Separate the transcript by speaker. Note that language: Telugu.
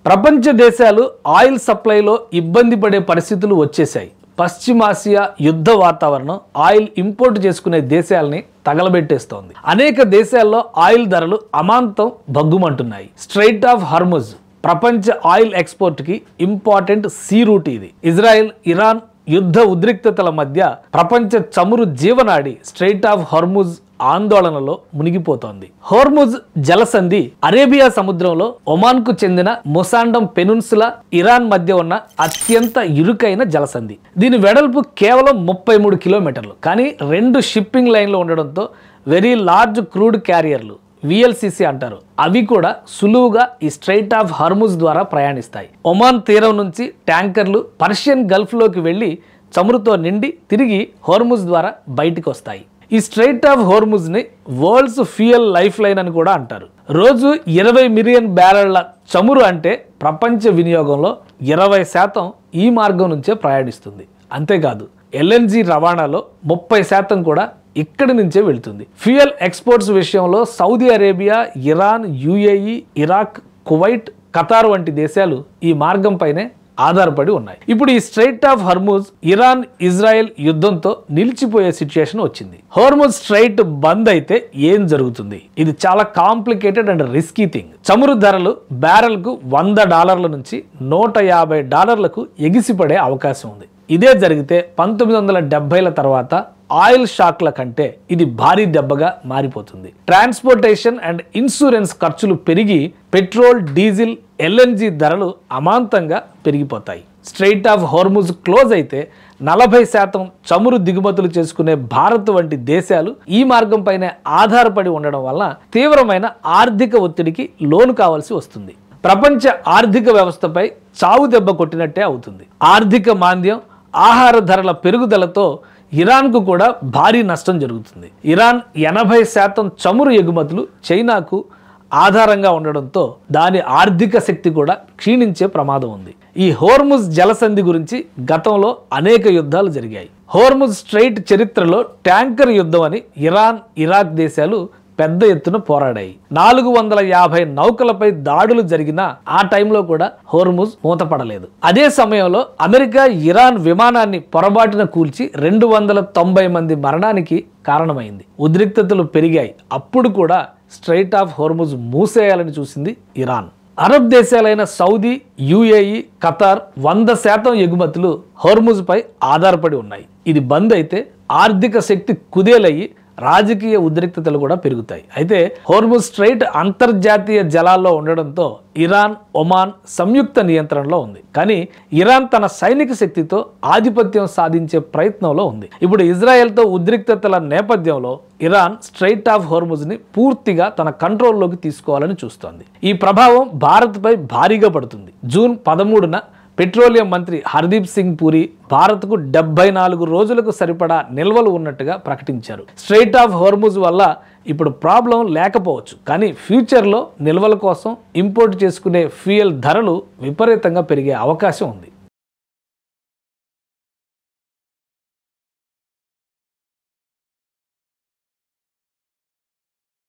Speaker 1: ప్రపంచ దేశాలు ఆయిల్ సప్లైలో ఇబ్బంది పడే పరిస్థితులు వచ్చేసాయి. పశ్చిమాసియా యుద్ధ వాతావరణం ఆయిల్ ఇంపోర్ట్ చేసుకునే దేశాలని తగలబెట్టేస్తోంది. అనేక దేశాల్లో ఆయిల్ ధరలు అమాంతం భగ్గుమంటున్నాయి. స్ట్రైట్ ఆఫ్ హార్ముజ్ ప్రపంచ ఆయిల్ ఎక్స్పోర్ట్ కి ఇంపార్టెంట్ సీ రూట్ ఇది. ఇజ్రాయెల్, ఇరాన్ యుద్ధ ఉద్రిక్తతల మధ్య ప్రపంచ చమురు జీవనాడి స్ట్రైట్ ఆఫ్ హార్ముజ్ ఆందోళనలో మునిగిపోతోంది. హోర్ముజ్ జలసంధి అరేబియా సముద్రంలో ఒమాన్ కు చెందిన మొసాండం పెనున్సులా, ఇరాన్ మధ్య ఉన్న అత్యంత ఇరుకైన జలసంధి. దీని వెడల్పు కేవలం 33 కిలోమీటర్లు. కానీ 2 షిప్పింగ్ లైన్లు ఉండడంతో వెరీ లార్జ్ క్రూడ్ క్యారియర్లు, VLCC అంటారు, అవి కూడా సులువుగా ఈ స్ట్రైట్ ఆఫ్ హార్ముజ్ ద్వారా ప్రయాణిస్తాయి. ఒమాన్ తీరం నుంచి ట్యాంకర్లు పర్షియన్ గల్ఫ్ లోకి వెళ్లి చమురుతో నిండి తిరిగి హోర్ముజ్ ద్వారా బయటికి వస్తాయి. ఈ స్ట్రైట్ ఆఫ్ హోర్ముజ్ ని వరల్డ్స్ ఫ్యూయల్ లైఫ్ లైన్ అని కూడా అంటారు. రోజు 20 మిలియన్ బ్యారెళ్ల చమురు అంటే ప్రపంచ వినియోగంలో 20% ఈ మార్గం నుంచే ప్రయాణిస్తుంది. అంతేకాదు LNG రవాణాలో 30% కూడా ఇక్కడి నుంచే వెళ్తుంది. ఫ్యూయల్ ఎక్స్పోర్ట్స్ విషయంలో Saudi Arabia, Iran, UAE, Iraq, Kuwait, Qatar వంటి దేశాలు ఈ మార్గంపైనే ఆధారపడి ఉన్నాయి. ఇప్పుడు ఈ strait of Hormuz Iran Israel యుద్ధంతో నిలిచిపోయే సిచ్యుయేషన్ వచ్చింది. హార్ముజ్ స్ట్రైట్ బంద్ అయితే ఏం జరుగుతుంది? ఇది చాలా కాంప్లికేటెడ్ అండ్ రిస్కీ థింగ్. చమురు ధరలు బ్యారెల్ కు $100 నుంచి $150 ఎగిసిపడే అవకాశం ఉంది. ఇదే జరిగితే 1970ల తర్వాత ఆయిల్ షాక్ల కంటే ఇది భారీ దెబ్బగా మారిపోతుంది. ట్రాన్స్పోర్టేషన్ అండ్ ఇన్సూరెన్స్ ఖర్చులు పెరిగి పెట్రోల్, డీజిల్, LNG ధరలు అమాంతంగా పెరిగిపోతాయి. స్ట్రైట్ ఆఫ్ హార్ముజ్ క్లోజ్ అయితే 40% చమురు దిగుమతులు చేసుకునే భారత్ వంటి దేశాలు ఈ మార్గం పైన ఆధారపడి ఉండడం వల్ల తీవ్రమైన ఆర్థిక ఒత్తిడికి లోను కావాల్సి వస్తుంది. ప్రపంచ ఆర్థిక వ్యవస్థపై చావు దెబ్బ కొట్టినట్టే అవుతుంది. ఆర్థిక మాంద్యం, ఆహార ధరల పెరుగుదలతో ఇరాన్కు కూడా భారీ నష్టం జరుగుతుంది. ఇరాన్ 80% చమురు ఎగుమతులు చైనాకు ఆధారంగా ఉండడంతో దాని ఆర్థిక శక్తి కూడా క్షీణించే ప్రమాదం ఉంది. ఈ హోర్ముజ్ జలసంధి గురించి గతంలో అనేక యుద్ధాలు జరిగాయి. హోర్ముజ్ స్ట్రైట్ చరిత్రలో ట్యాంకర్ యుద్ధం అని ఇరాన్, ఇరాక్ దేశాలు పెద్ద ఎత్తున పోరాడాయి. 450 నౌకలపై దాడులు జరిగినా ఆ టైంలో కూడా హోర్ముజ్ మూతపడలేదు. అదే సమయంలో అమెరికా ఇరాన్ విమానాన్ని పొరబాటున కూల్చి 290 మంది మరణానికి కారణమైంది. ఉద్రిక్తతలు పెరిగాయి. అప్పుడు కూడా స్ట్రైట్ ఆఫ్ హోర్ముజ్ మూసేయాలని చూసింది ఇరాన్. అరబ్ దేశాలైన సౌదీ, UAE, ఖతార్ 100% ఎగుమతులు హోర్ముజ్ పై ఆధారపడి ఉన్నాయి. ఇది బంద్ అయితే ఆర్థిక శక్తి కుదేలయ్యి రాజకీయ ఉద్రిక్తతలు కూడా పెరుగుతాయి. అయితే హోర్ముజ్ స్ట్రైట్ అంతర్జాతీయ జలాల్లో ఉండడంతో ఇరాన్, ఒమాన్ సంయుక్త నియంత్రణలో ఉంది. కానీ ఇరాన్ తన సైనిక శక్తితో ఆధిపత్యం సాధించే ప్రయత్నంలో ఉంది. ఇప్పుడు ఇజ్రాయెల్తో ఉద్రిక్తతల నేపథ్యంలో ఇరాన్ స్ట్రైట్ ఆఫ్ హోర్ముజ్ ని పూర్తిగా తన కంట్రోల్లోకి తీసుకోవాలని చూస్తోంది. ఈ ప్రభావం భారత్పై భారీగా పడుతుంది. జూన్ 13న పెట్రోలియం మంత్రి హర్దీప్ సింగ్ పూరి భారత్కు 74 రోజులకు సరిపడా నిల్వలు ఉన్నట్టుగా ప్రకటించారు. స్ట్రైట్ ఆఫ్ హోర్ముజ్ వల్ల ఇప్పుడు ప్రాబ్లం లేకపోవచ్చు, కానీ ఫ్యూచర్లో నిల్వల కోసం ఇంపోర్ట్ చేసుకునే ఫ్యూయల్ ధరలు విపరీతంగా పెరిగే అవకాశం ఉంది.